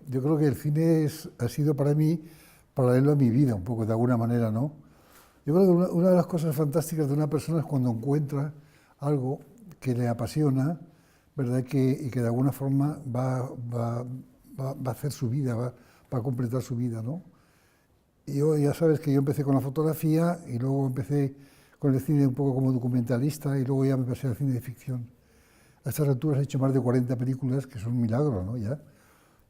yo creo que el cine ha sido para mí paralelo a mi vida, un poco, de alguna manera, ¿no? Yo creo que una de las cosas fantásticas de una persona es cuando encuentra algo que le apasiona, ¿verdad? Y que de alguna forma va a hacer su vida, va a completar su vida, ¿no? Y yo, ya sabes que yo empecé con la fotografía y luego empecé con el cine un poco como documentalista y luego ya me pasé al cine de ficción. A estas alturas he hecho más de 40 películas, que son un milagro, ¿no? Ya.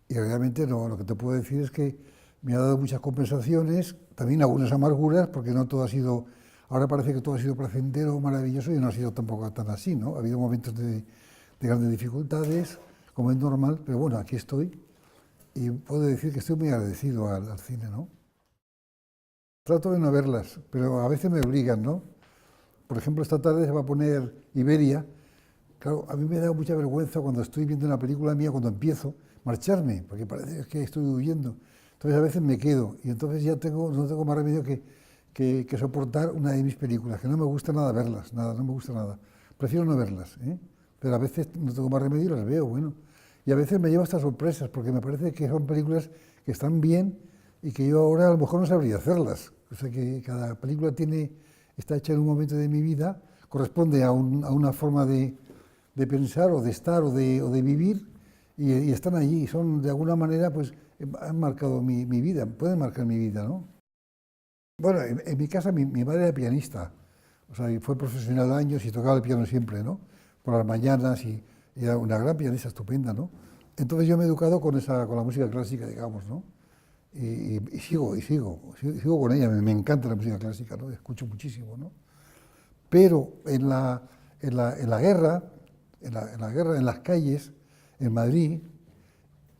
Y realmente no, lo que te puedo decir es que me ha dado muchas compensaciones, también algunas amarguras, porque no todo ha sido, ahora parece que todo ha sido placentero, maravilloso, y no ha sido tampoco tan así, ¿no? Ha habido momentos de grandes dificultades, como es normal, pero bueno, aquí estoy y puedo decir que estoy muy agradecido al cine, ¿no? Trato de no verlas, pero a veces me obligan, ¿no? Por ejemplo, esta tarde se va a poner Iberia. Claro, a mí me da mucha vergüenza cuando estoy viendo una película mía, cuando empiezo, marcharme, porque parece que estoy huyendo. Entonces a veces me quedo y entonces ya no tengo más remedio que soportar una de mis películas, que no me gusta nada verlas, nada, no me gusta nada. Prefiero no verlas, ¿eh? Pero a veces no tengo más remedio y las veo, bueno. Y a veces me llevo hasta sorpresas, porque me parece que son películas que están bien y que yo ahora a lo mejor no sabría hacerlas. O sea que cada película está hecha en un momento de mi vida, corresponde a una forma de pensar o de estar o de vivir y están allí, son de alguna manera, pues han marcado mi vida, pueden marcar mi vida, ¿no? Bueno, en mi casa mi madre era pianista, o sea, y fue profesional años y tocaba el piano siempre, ¿no? Por las mañanas y era una gran pianista estupenda, ¿no? Entonces yo me he educado con la música clásica, digamos, ¿no? Sigo con ella, me encanta la música clásica, ¿no? Escucho muchísimo, ¿no? Pero en la guerra, en las calles, en Madrid,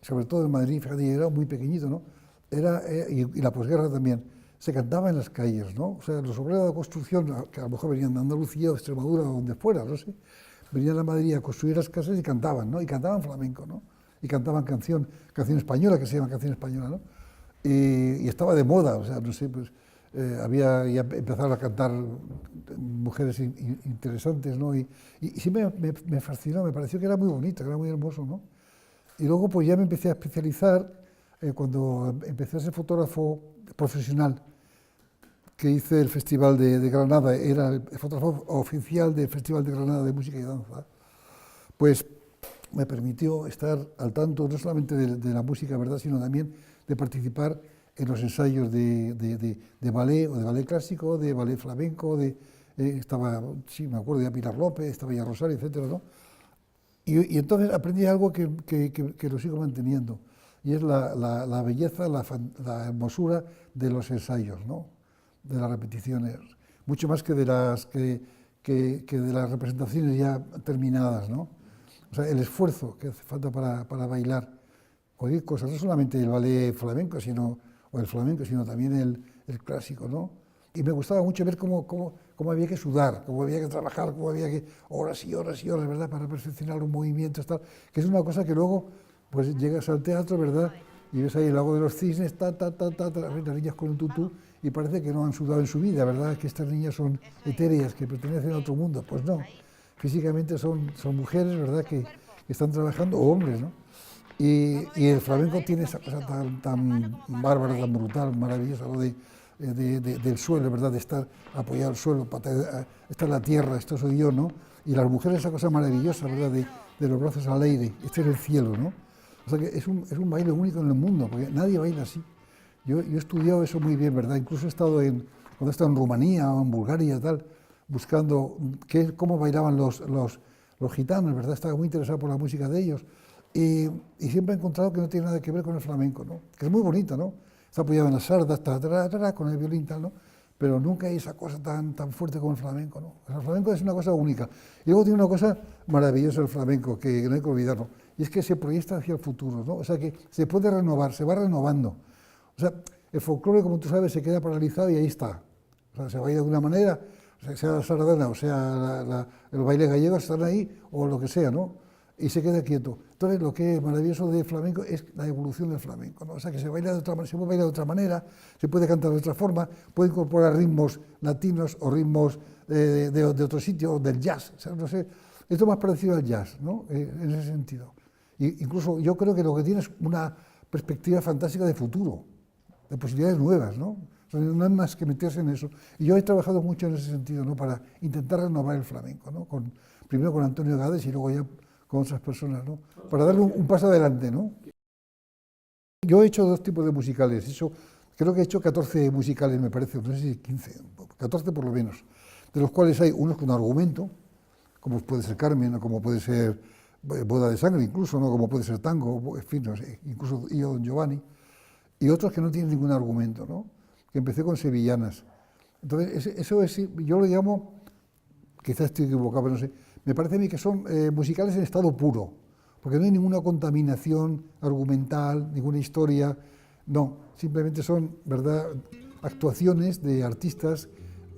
sobre todo en Madrid, fíjate, era muy pequeñito, ¿no? Y la posguerra también, se cantaba en las calles, ¿no? O sea, los obreros de construcción, que a lo mejor venían de Andalucía o Extremadura o donde fuera, no sé, venían a Madrid a construir las casas y cantaban, ¿no? Y cantaban flamenco, ¿no? Y cantaban canción española, que se llama canción española, ¿no? Y estaba de moda, o sea, no sé, pues había ya empezado a cantar mujeres interesantes, ¿no? Y sí me fascinó, me pareció que era muy bonito, que era muy hermoso, ¿no? Y luego pues ya me empecé a especializar, cuando empecé a ser fotógrafo profesional, que hice el Festival de Granada, era el fotógrafo oficial del Festival de Granada de Música y Danza, pues me permitió estar al tanto no solamente de la música, ¿verdad?, sino también de participar en los ensayos de ballet, o de ballet clásico, de ballet flamenco, estaba, sí, me acuerdo, de Pilar López, estaba ya Rosario, etcétera, ¿no? Y entonces aprendí algo que lo sigo manteniendo, y es la belleza, la hermosura de los ensayos, ¿no? De las repeticiones, mucho más que que de las representaciones ya terminadas, ¿no? O sea, el esfuerzo que hace falta para bailar cualquier cosa, no solamente el ballet flamenco, o el flamenco, sino también el clásico, ¿no? Y me gustaba mucho ver cómo había que sudar, cómo había que trabajar, cómo había que horas y horas y horas, ¿verdad?, para perfeccionar los movimientos, tal, que es una cosa que luego, pues llegas al teatro, ¿verdad?, y ves ahí el lago de los cisnes, las niñas con un tutú, y parece que no han sudado en su vida, ¿verdad?, que estas niñas son etéreas, que pertenecen a otro mundo. Pues no, físicamente son mujeres, ¿verdad?, que están trabajando, o hombres, ¿no? Y el flamenco tiene esa cosa tan bárbara, tan brutal, maravillosa, lo del suelo, ¿verdad?, de estar apoyado al suelo, esta es la tierra, esto soy yo, ¿no? Y las mujeres esa cosa maravillosa, ¿verdad?, de los brazos al aire, este es el cielo, ¿no? O sea que es un baile único en el mundo, porque nadie baila así. Yo he estudiado eso muy bien, ¿verdad? Incluso he estado cuando he estado en Rumanía o en Bulgaria, tal, buscando cómo bailaban los gitanos, ¿verdad? Estaba muy interesado por la música de ellos. Y siempre he encontrado que no tiene nada que ver con el flamenco, ¿no? Que es muy bonito, ¿no? Está apoyado en las sardas, con el violín, tal, ¿no? Pero nunca hay esa cosa tan fuerte como el flamenco, ¿no? El flamenco es una cosa única. Y luego tiene una cosa maravillosa el flamenco, que no hay que olvidarlo, y es que se proyecta hacia el futuro, ¿no? O sea, que se puede renovar, se va renovando. O sea, el folclore, como tú sabes, se queda paralizado y ahí está. O sea, se baila de una manera, o sea la sardana, o sea el baile gallego, están ahí, o lo que sea, ¿no? Y se queda quieto. Entonces, lo que es maravilloso del flamenco es la evolución del flamenco, ¿no? O sea, que se baila de otra manera, se puede bailar de otra manera, se puede cantar de otra forma, puede incorporar ritmos latinos o ritmos de otro sitio, del jazz, o sea, no sé, esto es más parecido al jazz, ¿no? En ese sentido. Incluso yo creo que lo que tiene es una perspectiva fantástica de futuro, de posibilidades nuevas, ¿no? O sea, no hay más que meterse en eso. Y yo he trabajado mucho en ese sentido, ¿no? Para intentar renovar el flamenco, ¿no? Primero con Antonio Gades y luego ya con otras personas, ¿no? Para darle un paso adelante, ¿no? Yo he hecho dos tipos de musicales. Creo que he hecho 14 musicales, me parece, no sé si 15, 14 por lo menos, de los cuales hay unos con argumento, como puede ser Carmen, o como puede ser Boda de Sangre, incluso, ¿no? Como puede ser Tango, en fin, no sé, incluso Yo, Don Giovanni, y otros que no tienen ningún argumento, ¿no? Que empecé con sevillanas. Entonces, eso es, yo lo llamo, quizás estoy equivocado, pero no sé, me parece a mí que son musicales en estado puro, porque no hay ninguna contaminación argumental, ninguna historia, no, simplemente son, ¿verdad?, actuaciones de artistas,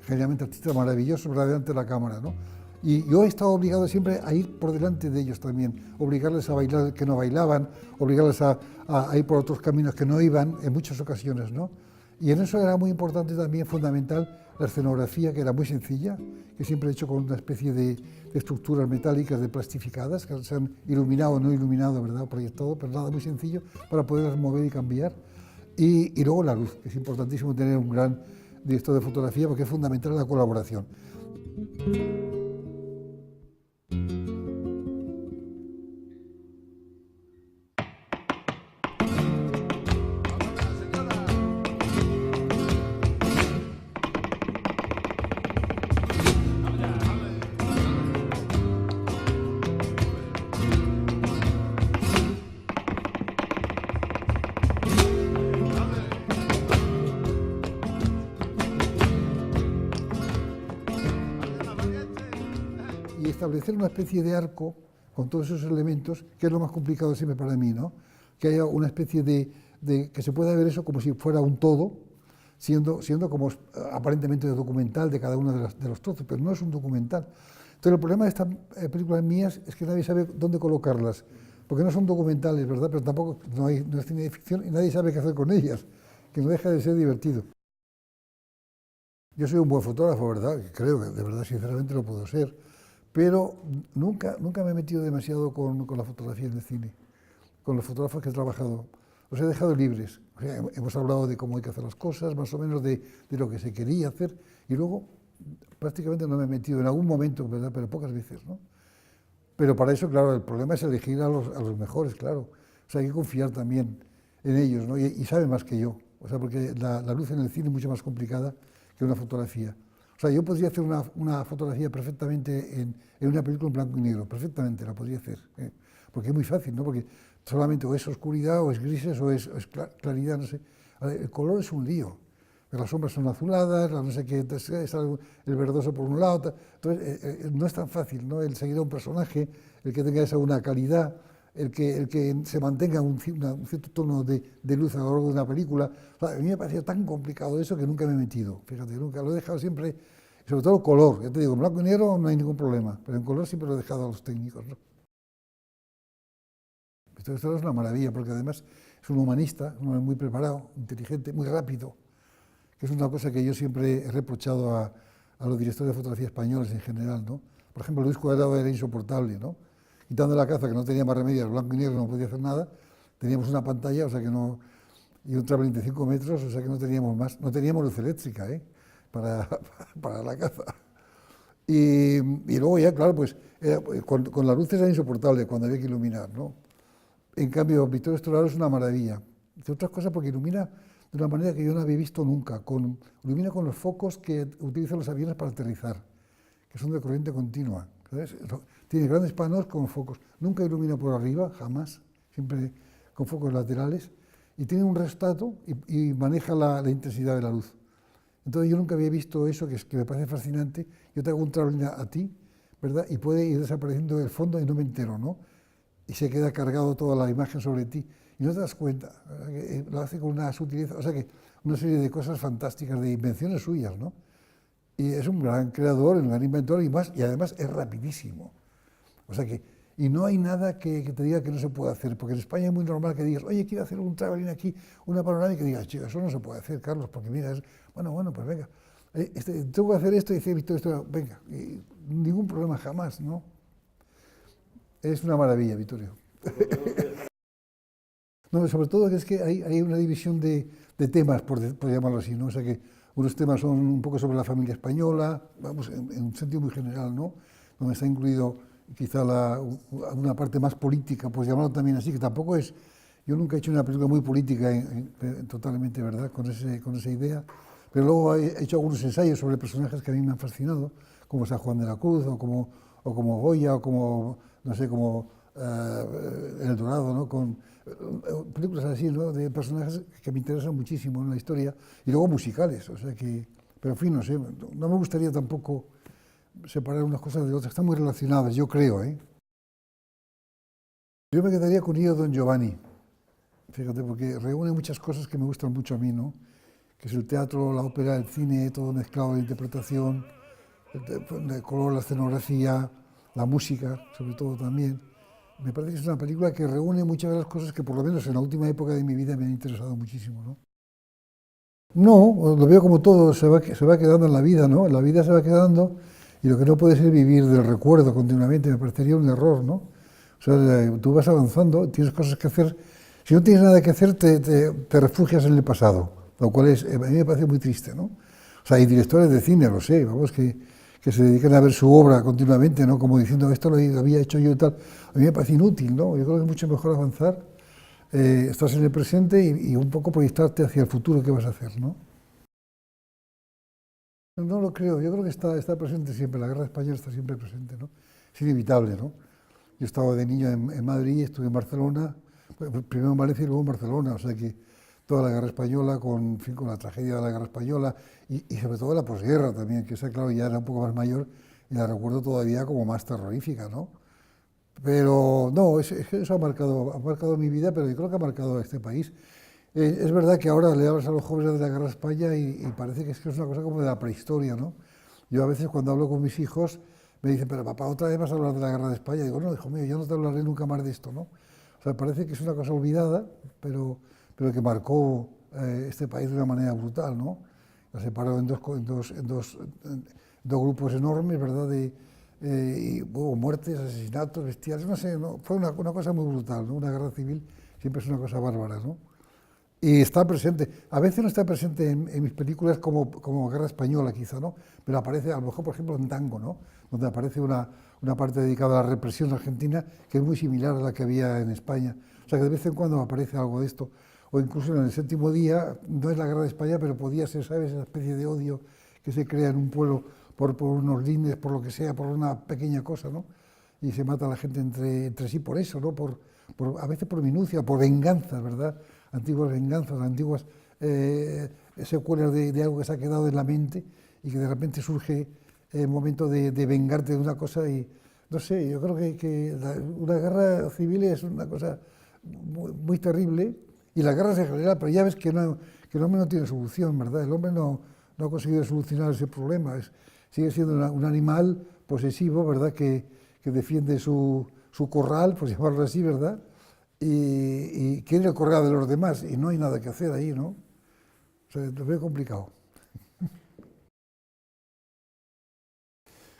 generalmente artistas maravillosos, ¿verdad?, delante de la cámara, ¿no? Y yo he estado obligado siempre a ir por delante de ellos también, obligarles a bailar que no bailaban, obligarles a ir por otros caminos que no iban, en muchas ocasiones, ¿no? Y en eso era muy importante también, fundamental, la escenografía, que era muy sencilla, que siempre he hecho con una especie de estructuras metálicas de plastificadas, que se han iluminado o no iluminado, ¿verdad?, proyectado, pero nada, muy sencillo, para poderlas mover y cambiar. Y luego la luz, que es importantísimo tener un gran director de fotografía, porque es fundamental la colaboración. Y establecer una especie de arco con todos esos elementos, que es lo más complicado siempre para mí, ¿no? Que haya una especie que se pueda ver eso como si fuera un todo, siendo como aparentemente documental de cada uno de los trozos, pero no es un documental. Entonces el problema de estas películas mías es que nadie sabe dónde colocarlas, porque no son documentales, ¿verdad? Pero tampoco no es cine de ficción y nadie sabe qué hacer con ellas, que no deja de ser divertido. Yo soy un buen fotógrafo, ¿verdad? Creo que de verdad, sinceramente, lo puedo ser, pero nunca me he metido demasiado con la fotografía en el cine, con los fotógrafos que he trabajado. Los he dejado libres. O sea, hemos hablado de cómo hay que hacer las cosas, más o menos de lo que se quería hacer, y luego prácticamente no me he metido en algún momento, ¿verdad? Pero pocas veces, ¿no? Pero para eso, claro, el problema es elegir a los mejores, claro. O sea, hay que confiar también en ellos, ¿no? Y saben más que yo. O sea, porque la luz en el cine es mucho más complicada que una fotografía. O sea, yo podría hacer una fotografía perfectamente en una película en blanco y negro, perfectamente la podría hacer, ¿eh? Porque es muy fácil, ¿no? Porque solamente o es oscuridad, o es grises, o es claridad, no sé. El color es un lío. Las sombras son azuladas, no sé qué, es el verdoso por un lado. Entonces, no es tan fácil, ¿no? El seguir a un personaje, el que tenga esa una calidad, el que se mantenga un cierto tono de luz a lo largo de una película. O sea, a mí me parecía tan complicado eso que nunca me he metido. Fíjate, nunca lo he dejado siempre, sobre todo el color. Ya te digo, en blanco y negro no hay ningún problema, pero en color siempre lo he dejado a los técnicos, ¿no? Esto es una maravilla, porque además es un humanista, un hombre muy preparado, inteligente, muy rápido, que es una cosa que yo siempre he reprochado a los directores de fotografía españoles en general, ¿no? Por ejemplo, Luis Cuadrado era insoportable, ¿no? Quitando la caza, que no tenía más remedio, el blanco y negro no podía hacer nada, teníamos una pantalla, o sea que no, y un tras 25 metros, o sea que no teníamos más, no teníamos luz eléctrica, ¿eh? Para, para la caza. Y luego ya, claro, pues con las luces era insoportable cuando había que iluminar, ¿no? En cambio, Vittorio Storaro es una maravilla, entre otras cosas porque ilumina de una manera que yo no había visto nunca, ilumina con los focos que utilizan los aviones para aterrizar, que son de corriente continua, ¿sabes? Tiene grandes panos con focos, nunca ilumina por arriba, jamás, siempre con focos laterales, y tiene un restrato y maneja la intensidad de la luz. Entonces yo nunca había visto eso, que me parece fascinante. Yo te hago un traveling a ti, ¿verdad? Y puede ir desapareciendo del fondo y no me entero, ¿no? Y se queda cargado toda la imagen sobre ti. Y no te das cuenta, lo hace con una sutileza, o sea que una serie de cosas fantásticas, de invenciones suyas, ¿no? Y es un gran creador, un gran inventor y además es rapidísimo. O sea que, y no hay nada que te diga que no se puede hacer, porque en España es muy normal que digas, oye, quiero hacer un traveling aquí, una panorámica, y digas, chico, eso no se puede hacer, Carlos, porque mira, bueno, pues venga, tengo que hacer esto y dice Víctor, esto, venga, y ningún problema jamás, ¿no? Es una maravilla, Vittorio. No, sobre todo que es que hay una división de temas, por llamarlo así, ¿no? O sea que unos temas son un poco sobre la familia española, vamos, en un sentido muy general, ¿no? Donde está incluido quizá una parte más política, pues llamarlo también así, que tampoco es, yo nunca he hecho una película muy política totalmente, ¿verdad? Con esa idea, pero luego he hecho algunos ensayos sobre personajes que a mí me han fascinado, como San Juan de la Cruz, o como Goya, o como, no sé, como El Dorado, ¿no? Con películas así, ¿no? De personajes que me interesan muchísimo en la historia, y luego musicales, o sea que, pero en fin, no sé, no me gustaría tampoco separar unas cosas de otras, están muy relacionadas, yo creo, ¿eh? Yo me quedaría con Io Don Giovanni, fíjate, porque reúne muchas cosas que me gustan mucho a mí, ¿no? Que es el teatro, la ópera, el cine, todo mezclado, la interpretación, el color, la escenografía, la música, sobre todo también. Me parece que es una película que reúne muchas de las cosas que por lo menos en la última época de mi vida me han interesado muchísimo, ¿no? No, lo veo como todo, se va quedando en la vida, ¿no? En la vida se va quedando y lo que no puede ser vivir del recuerdo continuamente, me parecería un error, ¿no? O sea, tú vas avanzando, tienes cosas que hacer. Si no tienes nada que hacer, te refugias en el pasado, lo cual es, a mí me parece muy triste, ¿no? O sea, hay directores de cine, lo sé, vamos, que se dedican a ver su obra continuamente, ¿no? Como diciendo, esto lo había hecho yo y tal. A mí me parece inútil, ¿no? Yo creo que es mucho mejor avanzar, estás en el presente y un poco proyectarte hacia el futuro que vas a hacer, ¿no? No lo creo, yo creo que está presente siempre, la guerra española está siempre presente, ¿no? Es inevitable, ¿no? Yo estaba de niño en Madrid, estuve en Barcelona, primero en Valencia y luego en Barcelona, o sea que toda la guerra española, en fin, con la tragedia de la guerra española y sobre todo la posguerra también, que esa, claro, ya era un poco más mayor y la recuerdo todavía como más terrorífica, ¿no? Pero no, es que eso ha marcado mi vida, pero yo creo que ha marcado a este país. Es verdad que ahora le hablas a los jóvenes de la Guerra de España y parece que es una cosa como de la prehistoria, ¿no? Yo a veces cuando hablo con mis hijos me dicen, pero papá, otra vez vas a hablar de la Guerra de España. Digo, no, hijo mío, yo no te hablaré nunca más de esto, ¿no? O sea, parece que es una cosa olvidada, pero que marcó este país de una manera brutal, ¿no? Lo separó en dos grupos enormes, ¿verdad? Y hubo muertes, asesinatos, bestiales, no sé, ¿no? Fue una cosa muy brutal, ¿no? Una guerra civil siempre es una cosa bárbara, ¿no? Y está presente, a veces no está presente en mis películas como Guerra Española quizá, ¿no? Pero aparece a lo mejor, por ejemplo, en Tango, ¿no? Donde aparece una parte dedicada a la represión argentina que es muy similar a la que había en España. O sea que de vez en cuando aparece algo de esto. O incluso en El Séptimo Día, no es la Guerra de España, pero podía ser, ¿sabes?, esa especie de odio que se crea en un pueblo por unos lindes, por lo que sea, por una pequeña cosa, ¿no? Y se mata a la gente entre sí por eso, ¿no? A veces por minucia, por venganza, ¿verdad? Antiguas venganzas, antiguas secuelas de algo que se ha quedado en la mente y que de repente surge el momento de vengarte de una cosa y, no sé, yo creo que una guerra civil es una cosa muy terrible y las guerras en general, pero ya ves que el hombre no tiene solución, ¿verdad? El hombre no ha conseguido solucionar ese problema, sigue siendo un animal posesivo, ¿verdad? Que defiende su corral, pues llamarlo así, ¿verdad? Y quiere el corral de los demás y no hay nada que hacer ahí, ¿no? O sea, lo veo complicado.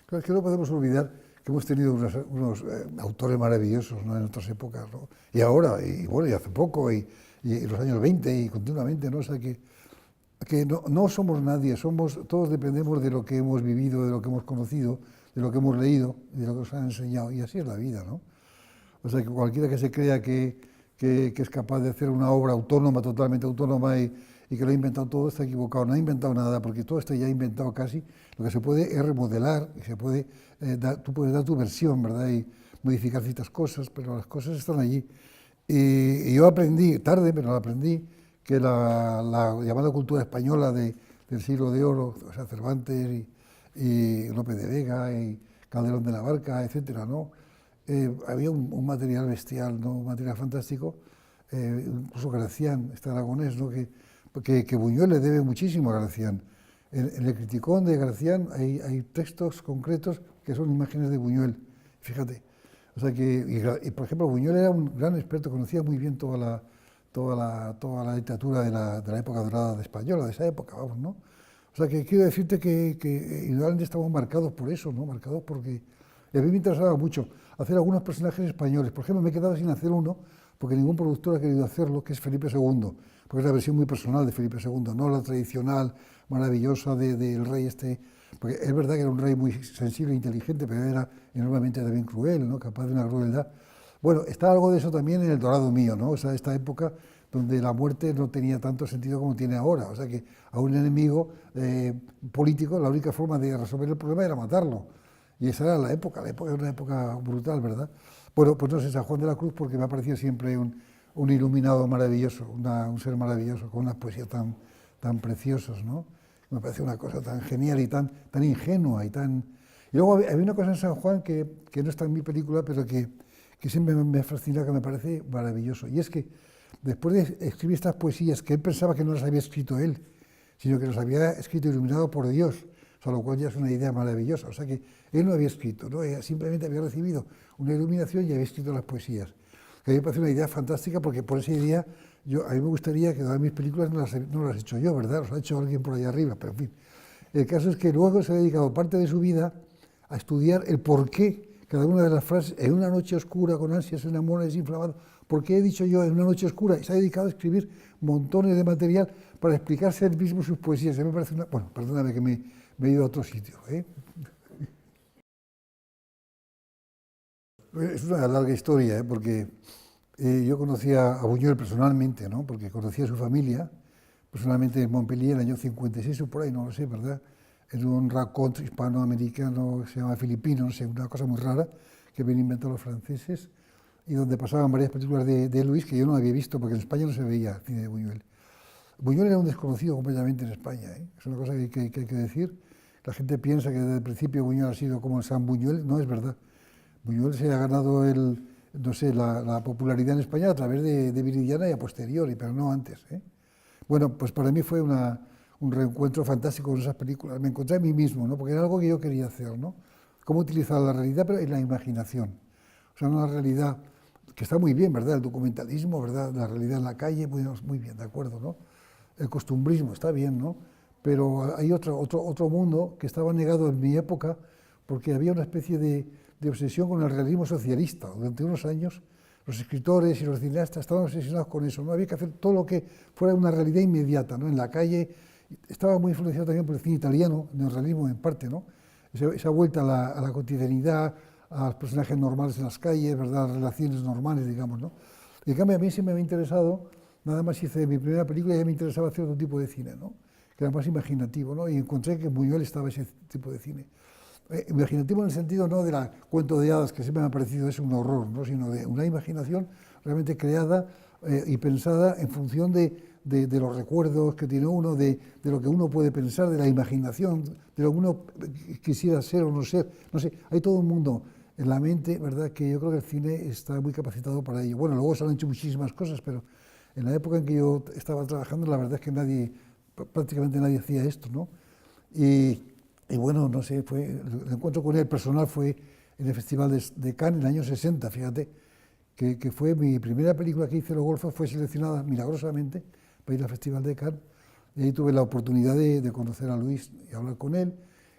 Claro, es que no podemos olvidar que hemos tenido unos autores maravillosos, ¿no?, en otras épocas, ¿no? Y ahora, y bueno, y hace poco, y en los años 20 y continuamente, ¿no? O sea, que no somos nadie, todos dependemos de lo que hemos vivido, de lo que hemos conocido, de lo que hemos leído, de lo que nos han enseñado, y así es la vida, ¿no? O sea, que cualquiera que se crea que es capaz de hacer una obra autónoma, totalmente autónoma, y que lo ha inventado todo, está equivocado. No ha inventado nada, porque todo está ya inventado casi. Lo que se puede es remodelar, y tú puedes dar tu versión, ¿verdad? Y modificar ciertas cosas, pero las cosas están allí. Y yo aprendí, tarde, pero lo aprendí, que la llamada cultura española del siglo de oro, o sea, Cervantes y Lope de Vega y Calderón de la Barca, etcétera, ¿no? Había un material bestial, ¿no? Un material fantástico, incluso Gracián, este aragonés, ¿no? Que Buñuel le debe muchísimo a Gracián. En el Criticón de Gracián hay textos concretos que son imágenes de Buñuel, fíjate. O sea y por ejemplo, Buñuel era un gran experto, conocía muy bien toda la literatura de la época dorada de española, de esa época, vamos, ¿no? O sea que quiero decirte que indudablemente estamos marcados por eso, ¿no? Marcados porque a mí me interesaba mucho hacer algunos personajes españoles. Por ejemplo, me he quedado sin hacer uno porque ningún productor ha querido hacerlo, que es Felipe II, porque es la versión muy personal de Felipe II, no la tradicional, maravillosa del rey este, porque es verdad que era un rey muy sensible e inteligente, pero era enormemente también cruel, ¿no? Capaz de una crueldad. Bueno, está algo de eso también en El Dorado Mío, ¿no? O sea, esta época donde la muerte no tenía tanto sentido como tiene ahora, o sea que a un enemigo político la única forma de resolver el problema era matarlo, y esa era la época era una época brutal, ¿verdad? Bueno, pues no sé, San Juan de la Cruz, porque me ha parecido siempre un iluminado maravilloso, un ser maravilloso, con unas poesías tan preciosas, ¿no? Me parece una cosa tan genial y tan ingenua y tan... Y luego había una cosa en San Juan que no está en mi película, pero que siempre me fascina, que me parece maravilloso, y es que después de escribir estas poesías, que él pensaba que no las había escrito él, sino que las había escrito iluminado por Dios, o sea, lo cual ya es una idea maravillosa, o sea que él no había escrito, ¿no? Simplemente había recibido una iluminación y había escrito las poesías. Que a mí me parece una idea fantástica, porque por esa idea a mí me gustaría que todas mis películas no las he hecho yo, ¿verdad? Las ha hecho alguien por allá arriba, pero en fin. El caso es que luego se ha dedicado parte de su vida a estudiar el por qué cada una de las frases, en una noche oscura, con ansias, enamorado, desinflamado, ¿por qué he dicho yo en una noche oscura? Y se ha dedicado a escribir montones de material para explicarse él mismo sus poesías. A mí me parece una... Bueno, perdóname que me he ido a otro sitio, ¿eh? Es una larga historia, ¿eh? Porque yo conocía a Buñuel personalmente, ¿no? Porque conocía a su familia, personalmente en Montpellier, en el año 56 o por ahí, no lo sé, ¿verdad? En un raconte hispanoamericano que se llama filipino, no sé, una cosa muy rara que habían inventado los franceses, y donde pasaban varias películas de Luis que yo no había visto, porque en España no se veía cine de Buñuel. Buñuel era un desconocido completamente en España, ¿eh? Es una cosa que hay que decir. La gente piensa que desde el principio Buñuel ha sido como el San Buñuel, no es verdad. Buñuel se ha ganado no sé, la popularidad en España a través de Viridiana y a posteriori, pero no antes, ¿eh? Bueno, pues para mí fue un reencuentro fantástico con esas películas. Me encontré a mí mismo, ¿no? Porque era algo que yo quería hacer, ¿no? Cómo utilizar la realidad, pero en la imaginación. O sea, una realidad que está muy bien, ¿verdad? El documentalismo, ¿verdad? La realidad en la calle, pues, muy bien, de acuerdo, ¿no? El costumbrismo está bien, ¿no? Pero hay otro mundo que estaba negado en mi época, porque había una especie de obsesión con el realismo socialista. Durante unos años los escritores y los cineastas estaban obsesionados con eso, ¿no? Había que hacer todo lo que fuera una realidad inmediata, ¿no? En la calle. Estaba muy influenciado también por el cine italiano, el neorrealismo en parte, ¿no? Esa vuelta a la cotidianidad, a los personajes normales en las calles, ¿verdad? Las relaciones normales, digamos, ¿no? Y en cambio a mí siempre me ha interesado, nada más hice mi primera película y ya me interesaba hacer otro tipo de cine, ¿no? Que era más imaginativo, ¿no? Y encontré que en Buñuel estaba ese tipo de cine. Imaginativo en el sentido no de la cuento de hadas, que siempre me ha parecido es un horror, ¿no? Sino de una imaginación realmente creada y pensada en función de los recuerdos que tiene uno, de lo que uno puede pensar, de la imaginación, de lo que uno quisiera ser o no ser. No sé, hay todo un mundo en la mente, ¿verdad?, que yo creo que el cine está muy capacitado para ello. Bueno, luego se han hecho muchísimas cosas, pero en la época en que yo estaba trabajando, la verdad es que prácticamente nadie hacía esto, ¿no? Y bueno, no sé, el encuentro con él personal fue en el Festival de Cannes en el año 60, fíjate, que fue mi primera película que hice, Los Golfos, fue seleccionada milagrosamente para ir al Festival de Cannes, y ahí tuve la oportunidad de conocer a Luis y hablar con él,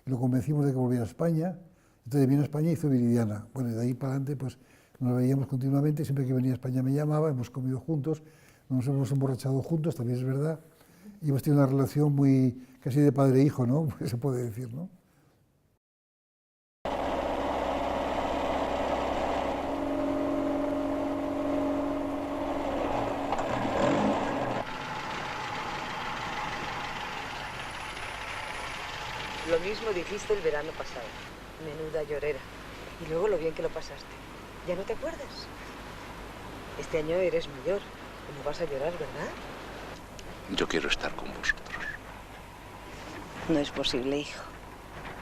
y lo convencimos de que volviera a España. Entonces vino a España y hizo Viridiana. Bueno, y de ahí para adelante pues nos veíamos continuamente, siempre que venía a España me llamaba, hemos comido juntos, nos hemos emborrachado juntos, también es verdad, y hemos tenido una relación muy casi de padre e hijo, ¿no? Se puede decir, ¿no? Lo mismo dijiste el verano pasado. Menuda llorera. Y luego lo bien que lo pasaste. ¿Ya no te acuerdas? Este año eres mayor. No vas a llorar, ¿verdad? Yo quiero estar con vosotros. No es posible, hijo.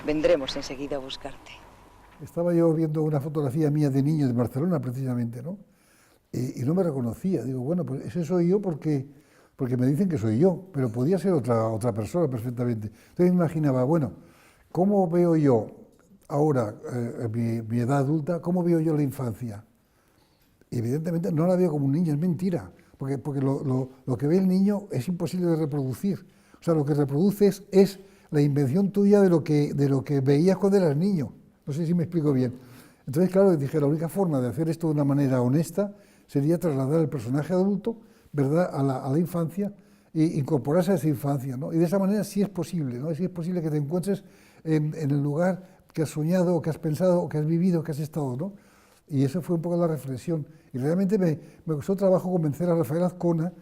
Vendremos enseguida a buscarte. Estaba yo viendo una fotografía mía de niño de Barcelona, precisamente, ¿no? Y no me reconocía. Digo, bueno, pues ese soy yo porque me dicen que soy yo, pero podía ser otra persona perfectamente. Entonces me imaginaba, bueno, ¿cómo veo yo ahora, mi edad adulta, cómo veo yo la infancia? Y evidentemente no la veo como un niño, es mentira, porque lo que ve el niño es imposible de reproducir. O sea, lo que reproduces es la invención tuya de lo que veías cuando eras niño. No sé si me explico bien. Entonces, claro, dije, la única forma de hacer esto de una manera honesta sería trasladar el personaje adulto, ¿verdad?, a la infancia e incorporarse a esa infancia, ¿no? Y de esa manera sí es posible, ¿no? Sí es posible que te encuentres en el lugar que has soñado, o que has pensado, o que has vivido, o que has estado, ¿no? Y eso fue un poco la reflexión. Y realmente me costó trabajo convencer a Rafael Azcona,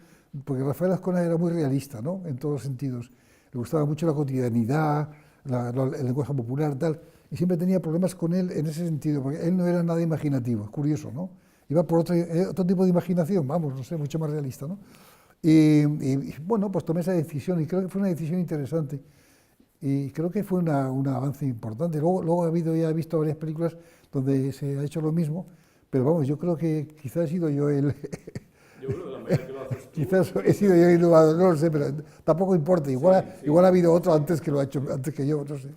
porque Rafael Azcona era muy realista, ¿no?, en todos los sentidos. Le gustaba mucho la cotidianidad, el lenguaje popular, tal, y siempre tenía problemas con él en ese sentido, porque él no era nada imaginativo, es curioso, ¿no? Iba por otro tipo de imaginación, vamos, no sé, mucho más realista, ¿no? Y bueno, pues tomé esa decisión y creo que fue una decisión interesante. Y creo que fue un avance importante. Luego he visto varias películas donde se ha hecho lo mismo, pero vamos, yo creo que quizás he sido yo el... Yo creo que la manera que lo haces tú... Quizás he sido yo el innovador, no lo sé, pero tampoco importa. Igual ha habido otro antes que lo ha hecho, antes que yo, no sé.